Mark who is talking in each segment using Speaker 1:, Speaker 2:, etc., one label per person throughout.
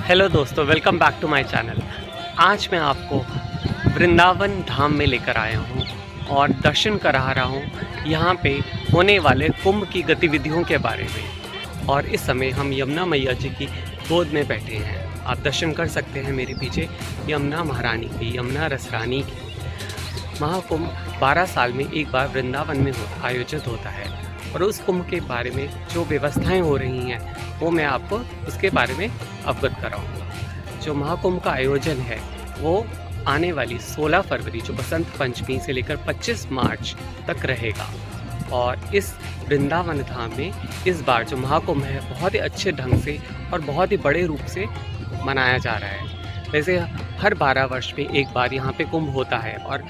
Speaker 1: Hello दोस्तों, welcome back to my channel. आज मैं आपको वृंदावन धाम में लेकर आया हूँ और दर्शन करा रहा हूँ यहाँ पे होने वाले कुंभ की गतिविधियों के बारे में। और इस समय हम यमुना मैया जी की गोद में बैठे हैं। आप दर्शन कर सकते हैं मेरे पीछे यमुना महारानी की, यमुना रसरानी की। महाकुंभ 12 साल में एक बार वृंदावन में आयोजित होता है और उस कुंभ के बारे में जो व्यवस्थाएं हो रही हैं वो मैं आपको उसके बारे में अवगत कराऊंगा। जो महाकुंभ का आयोजन है वो आने वाली 16 फरवरी जो बसंत पंचमी से लेकर 25 मार्च तक रहेगा। और इस वृंदावन धाम में इस बार जो महाकुंभ है बहुत ही अच्छे ढंग से और बहुत ही बड़े रूप से मनाया जा रहा है। वैसे हर 12 वर्ष में एक बार यहाँ पे कुंभ होता है और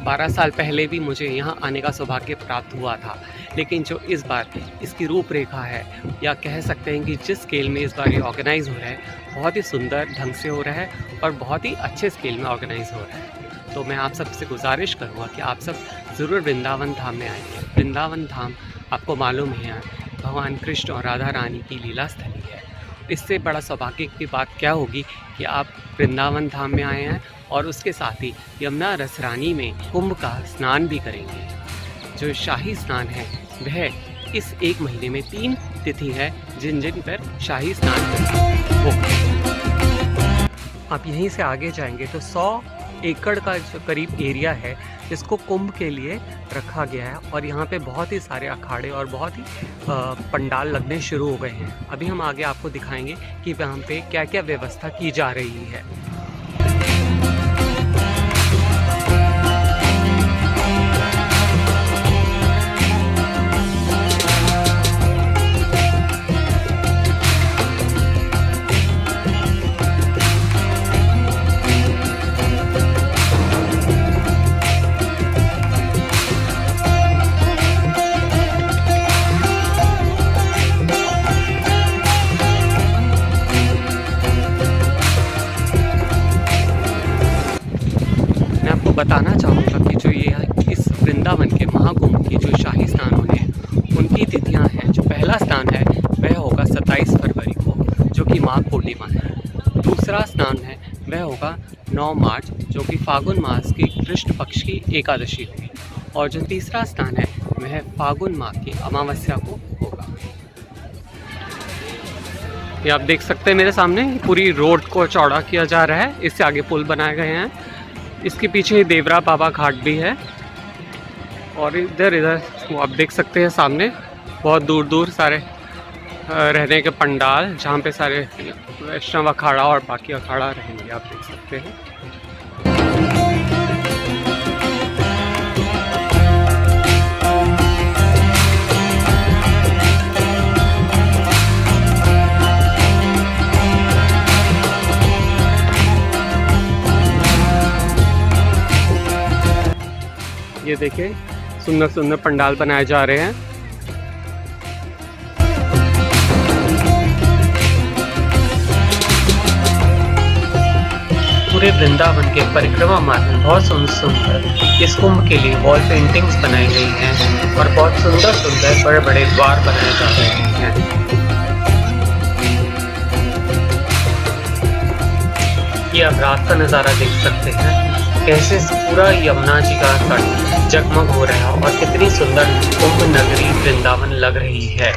Speaker 1: 12 साल पहले भी मुझे यहाँ आने का सौभाग्य प्राप्त हुआ था, लेकिन जो इस बार इसकी रूपरेखा है या कह सकते हैं कि जिस स्केल में इस बार ये ऑर्गेनाइज़ हो रहा है बहुत ही सुंदर ढंग से हो रहा है और बहुत ही अच्छे स्केल में ऑर्गेनाइज़ हो रहा है। तो मैं आप सबसे गुजारिश करूँगा कि आप सब ज़रूर वृंदावन धाम में आएंगे। वृंदावन धाम आपको मालूम है भगवान कृष्ण और राधा रानी की लीला स्थली है। इससे बड़ा सौभाग्य की बात क्या होगी कि आप वृंदावन धाम में आए हैं और उसके साथ ही यमुना रसरानी में कुंभ का स्नान भी करेंगे। जो शाही स्नान है वह इस एक महीने में 3 तिथि है जिन पर शाही स्नान होगा। आप यहीं से आगे जाएंगे तो 100 एकड़ का जो करीब एरिया है जिसको कुंभ के लिए रखा गया है और यहाँ पे बहुत ही सारे अखाड़े और बहुत ही पंडाल लगने शुरू हो गए हैं। अभी हम आगे आपको दिखाएंगे कि वहाँ पे क्या क्या व्यवस्था की जा रही है। बताना चाहूँगा कि जो ये इस वृंदावन के महाकुंभ की जो शाही स्नान होने हैं उनकी तिथियां हैं। जो पहला स्नान है वह होगा 27 फरवरी को जो कि माघ पूर्णिमा है। दूसरा स्नान है वह होगा 9 मार्च जो कि फागुन मास की कृष्ण पक्ष की एकादशी होगी। और जो तीसरा स्नान है वह फागुन माह की अमावस्या को होगा। ये आप देख सकते हैं मेरे सामने पूरी रोड को चौड़ा किया जा रहा है। इससे आगे पुल बनाए गए हैं। इसके पीछे देवरा बाबा घाट भी है और इधर वो आप देख सकते हैं सामने बहुत दूर दूर सारे रहने के पंडाल जहाँ पे सारे वैष्णव अखाड़ा और बाकी अखाड़ा रहेंगे। आप देख सकते हैं। ये देखिए सुंदर सुंदर पंडाल बनाए जा रहे हैं। पूरे वृंदावन के परिक्रमा मार्ग में बहुत सुंदर इस कुंभ के लिए वॉल पेंटिंग्स बनाई गई हैं और बहुत सुंदर सुंदर बड़े बड़े द्वार बनाए जा रहे हैं। ये आप रात का नज़ारा देख सकते हैं कैसे पूरा यमुना जी का तट जगमग हो रहा है और कितनी सुंदर कुंभ नगरी वृंदावन लग रही है।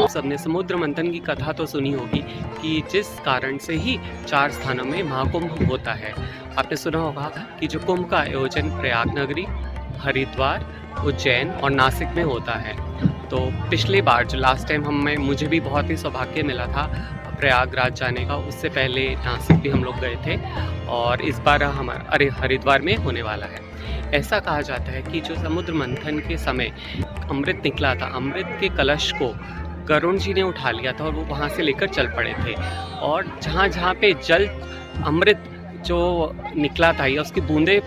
Speaker 1: सबने समुद्र मंथन की कथा तो सुनी होगी कि जिस कारण से ही 4 स्थानों में महाकुंभ होता है। आपने सुना होगा कि जो कुंभ का आयोजन प्रयाग नगरी, हरिद्वार, उज्जैन और नासिक में होता है। तो पिछली बार जो लास्ट टाइम मुझे भी बहुत ही सौभाग्य मिला था प्रयागराज जाने का। उससे पहले नासिक भी हम लोग गए थे और इस बार हमारा हरिद्वार में होने वाला है। ऐसा कहा जाता है कि जो समुद्र मंथन के समय अमृत निकला था, अमृत के कलश को गरुण जी ने उठा लिया था और वो वहाँ से लेकर चल पड़े थे। और जहाँ जहाँ पे जल अमृत जो निकला था या उसकी बूंदें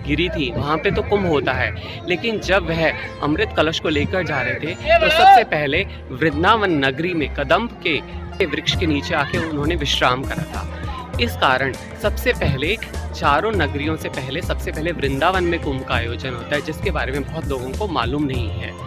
Speaker 1: गिरी थी वहाँ पे तो कुंभ होता है, लेकिन जब वह अमृत कलश को लेकर जा रहे थे तो सबसे पहले वृंदावन नगरी में कदम्ब के वृक्ष के नीचे आके उन्होंने विश्राम करा था। इस कारण सबसे पहले चारों नगरियों से पहले सबसे पहले वृंदावन में कुंभ का आयोजन होता है, जिसके बारे में बहुत लोगों को मालूम नहीं है।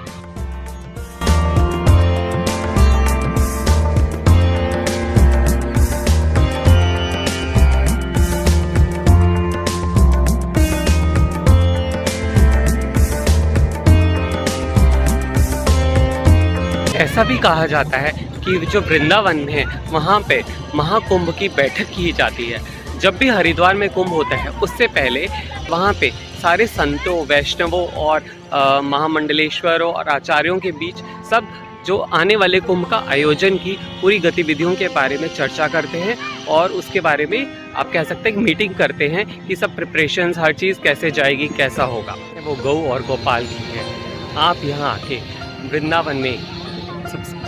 Speaker 1: ऐसा भी कहा जाता है कि जो वृंदावन है वहाँ पे महाकुंभ की बैठक की जाती है। जब भी हरिद्वार में कुंभ होता है उससे पहले वहाँ पे सारे संतों, वैष्णवों और महामंडलेश्वरों और आचार्यों के बीच सब जो आने वाले कुंभ का आयोजन की पूरी गतिविधियों के बारे में चर्चा करते हैं और उसके बारे में आप कह सकते हैं मीटिंग करते हैं कि सब प्रिपरेशंस, हर चीज़ कैसे जाएगी, कैसा होगा। वो गौ और गोपाल की है। आप यहाँ आके वृंदावन में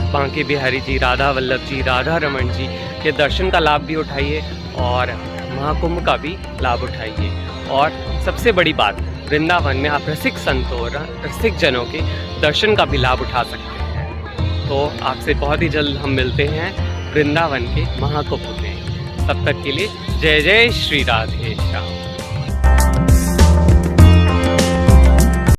Speaker 1: बांके बिहारी जी, राधा वल्लभ जी, राधा रमन जी के दर्शन का लाभ भी उठाइए और महाकुंभ का भी लाभ उठाइए। और सबसे बड़ी बात, वृंदावन में आप रसिक संतों, रसिक जनों के दर्शन का भी लाभ उठा सकते हैं। तो आपसे बहुत ही जल्द हम मिलते हैं वृंदावन के महाकुंभ में। तब तक के लिए जय जय श्री राधे श्याम।